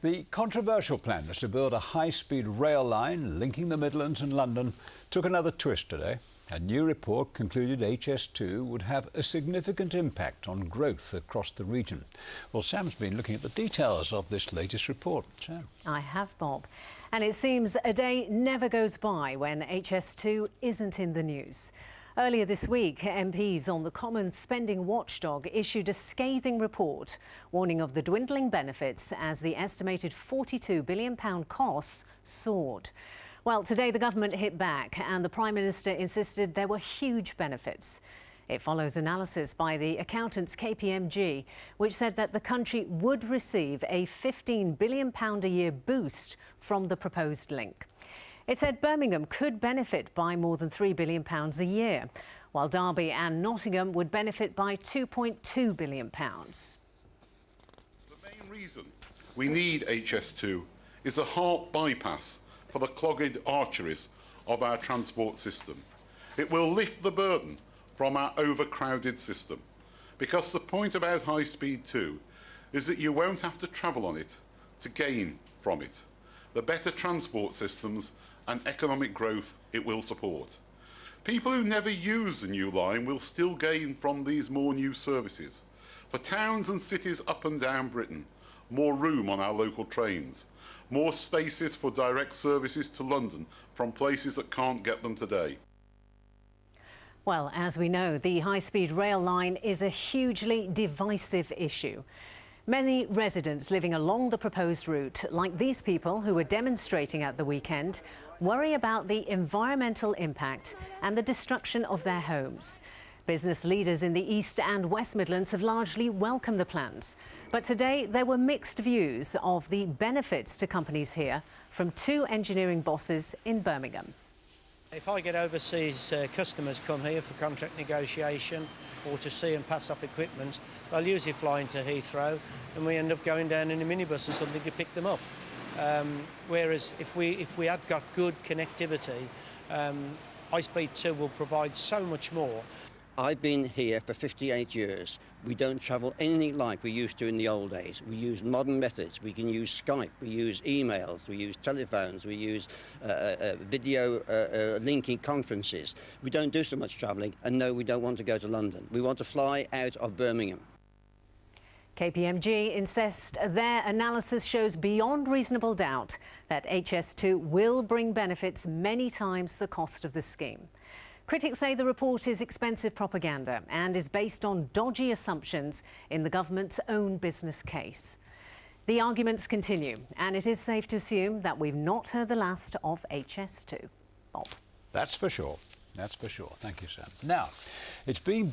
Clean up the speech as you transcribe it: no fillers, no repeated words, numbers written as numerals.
The controversial plan was to build a high-speed rail line linking the Midlands and London took another twist today. A new report concluded HS2 would have a significant impact on growth across the region. Well, Sam's been looking at the details of this latest report. Sam. I have, Bob. And it seems a day never goes by when HS2 isn't in the news. Earlier this week, MPs on the Commons spending watchdog issued a scathing report warning of the dwindling benefits as the estimated £42 billion costs soared. Well, today the government hit back and the Prime Minister insisted there were huge benefits. It follows analysis by the accountants KPMG, which said that the country would receive a £15 billion a year boost from the proposed link. It said Birmingham could benefit by more than £3 billion a year, while Derby and Nottingham would benefit by £2.2 billion. The main reason we need HS2 is a heart bypass for the clogged arteries of our transport system. It will lift the burden from our overcrowded system, because the point about High Speed 2 is that you won't have to travel on it to gain from it. The better transport systems and economic growth it will support. People who never use the new line will still gain from these more new services. For towns and cities up and down Britain, more room on our local trains, more spaces for direct services to London from places that can't get them today. Well, as we know, the high-speed rail line is a hugely divisive issue. Many residents living along the proposed route, like these people who were demonstrating at the weekend, worry about the environmental impact and the destruction of their homes. Business leaders in the East and West Midlands have largely welcomed the plans. But today there were mixed views of the benefits to companies here from two engineering bosses in Birmingham. If I get overseas customers come here for contract negotiation or to see and pass off equipment, they'll usually fly into Heathrow and we end up going down in a minibus or something to pick them up. Whereas if we had got good connectivity, High Speed 2 will provide so much more. I've been here for 58 years. We don't travel anything like we used to in the old days. We use modern methods. We can use Skype, we use emails, we use telephones, we use video linking conferences. We don't do so much travelling, and no, we don't want to go to London. We want to fly out of Birmingham. KPMG insists their analysis shows beyond reasonable doubt that HS2 will bring benefits many times the cost of the scheme. Critics say the report is expensive propaganda and is based on dodgy assumptions in the government's own business case. The arguments continue, and it is safe to assume that we've not heard the last of HS2. Bob. That's for sure. That's for sure. Thank you, Sam. Now, it's been